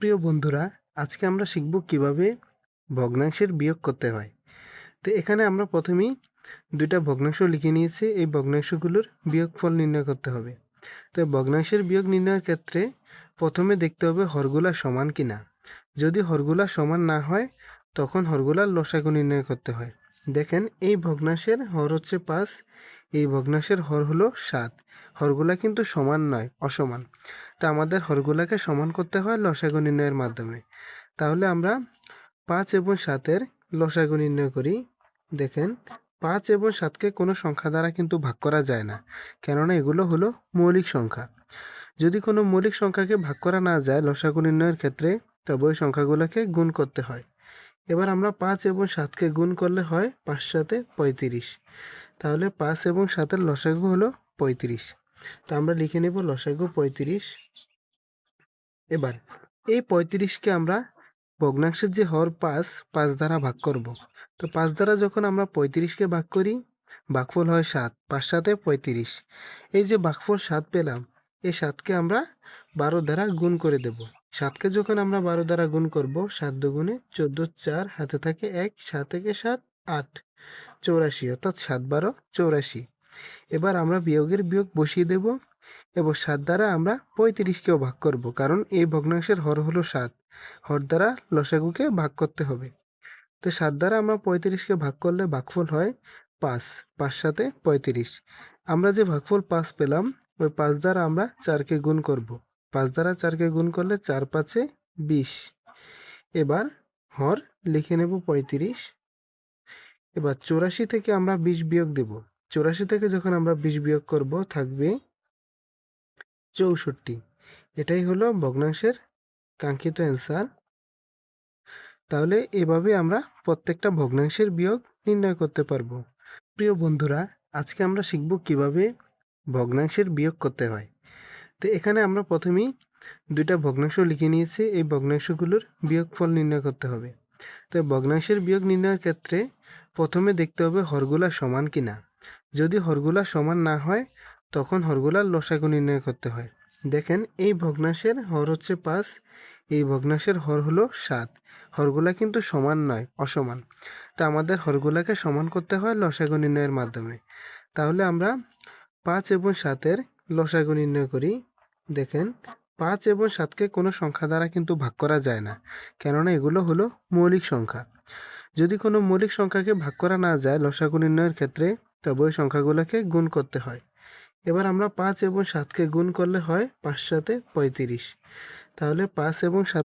প্রিয় বন্ধুরা, আজকে আমরা শিখব কিভাবে ভগ্নাংশের বিয়োগ করতে হয়। তো এখানে আমরা প্রথমেই দুইটা ভগ্নাংশ লিখে নিয়েছি। এই ভগ্নাংশগুলোর বিয়োগফল নির্ণয় করতে হবে। তো ভগ্নাংশের বিয়োগ নির্ণয়ের ক্ষেত্রে প্রথমে দেখতে হবে হরগুলা সমান কিনা। যদি হরগুলা সমান না হয় তখন হরগুলার লসাগু নির্ণয় করতে হয়। দেখেন, এই ভগ্নাংশের হর হচ্ছে 5, এই ভগ্নাংশের হর হলো 7। হরগুলা কিন্তু সমান নয়, অসমান। তা আমাদের হরগুলাকে সমান করতে হয় লসাগু নির্ণয়ের মাধ্যমে। তাহলে আমরা 5 এবং 7-এর লসাগু নির্ণয় করি। দেখেন, 5 এবং 7কে কোনো সংখ্যা দ্বারা কিন্তু ভাগ করা যায় না, কেননা এগুলো হলো মৌলিক সংখ্যা। যদি কোনো মৌলিক সংখ্যাকে ভাগ করা না যায় লসাগু নির্ণয়ের ক্ষেত্রে, তবে ওই সংখ্যাগুলোকে গুণ করতে হয়। এবার আমরা 5 এবং 7কে গুণ করলে হয় 5 7 35। তাহলে 5 এবং 7-এর লসাগু হলো 35। তো আমরা লিখে নেব লসাগু 35। এবার এই 35কে আমরা ভগ্নাংশের যে হর 5 দ্বারা ভাগ করব। তো 5 দ্বারা যখন আমরা 35কে ভাগ করি, ভাগফল হয় 7। 5 7 35। এই যে ভাগফল 7 পেলাম, এই 7কে আমরা 12 দ্বারা গুণ করে দেব। 7কে যখন আমরা 12 দ্বারা গুণ করব, 7 দুগুণে 14, 4 হাতে থাকে 1, 7 থেকে 7 8, 84, অর্থাৎ 7 12 84। এবার আমরা বিয়োগের বিয়োগ বসিয়ে দেব এবং 7 দ্বারা আমরা 35কেও ভাগ করব, কারণ এই ভগ্নাংশের হর হলো 7। হর দ্বারা লসাগুকে ভাগ করতে হবে। তো 7 দ্বারা আমরা 35কে ভাগ করলে ভাগফল হয় 5। 5 7 35। আমরা যে ভাগফল 5 পেলাম, ওই 5 দ্বারা আমরা 4কে গুণ করব। 5 দ্বারা 4কে গুণ করলে 4 5 20। এবার হর লিখে নেব 35। এবার 84 থেকে আমরা 20 বিয়োগ দেব। 84 থেকে যখন আমরা 20 বিয়োগ করব, থাকবে 64। এটাই হলো ভগ্নাংশের কাঙ্ক্ষিত অ্যান্সার। তাহলে এভাবে আমরা প্রত্যেকটা ভগ্নাংশের বিয়োগ নির্ণয় করতে পারবো। প্রিয় বন্ধুরা, আজকে আমরা শিখব কিভাবে ভগ্নাংশের বিয়োগ করতে হয়। তো এখানে আমরা প্রথমেই দুইটা ভগ্নাংশ লিখে নিয়েছি। এই ভগ্নাংশগুলোর বিয়োগফল নির্ণয় করতে হবে। তো ভগ্নাংশের বিয়োগ নির্ণয়ের ক্ষেত্রে প্রথমে দেখতে হবে হরগুলা সমান কিনা। যদি হরগুলা সমান না হয় তখন হরগুলার লসাগু নির্ণয় করতে হয়। দেখেন, এই ভগ্নাংশের হর হচ্ছে 5, এই ভগ্নাংশের হর হলো 7। হরগুলা কিন্তু সমান নয়, অসমান। তা আমাদের হরগুলাকে সমান করতে হয় লসাগু নির্ণয়ের মাধ্যমে। তাহলে আমরা 5 এবং 7-এর লসাগু নির্ণয় করি। দেখেন, 5 এবং 7কে কোনো সংখ্যা দ্বারা কিন্তু ভাগ করা যায় না, কেননা এগুলো হলো মৌলিক সংখ্যা। যদি কোনো মৌলিক সংখ্যাকে ভাগ করা না যায় লসাগু নির্ণয়ের ক্ষেত্রে, তবে ওই সংখ্যাগুলোকে গুণ করতে হয়। এবার আমরা 5 এবং 7কে গুণ করলে হয় 5 7 35। তাহলে 5 এবং 7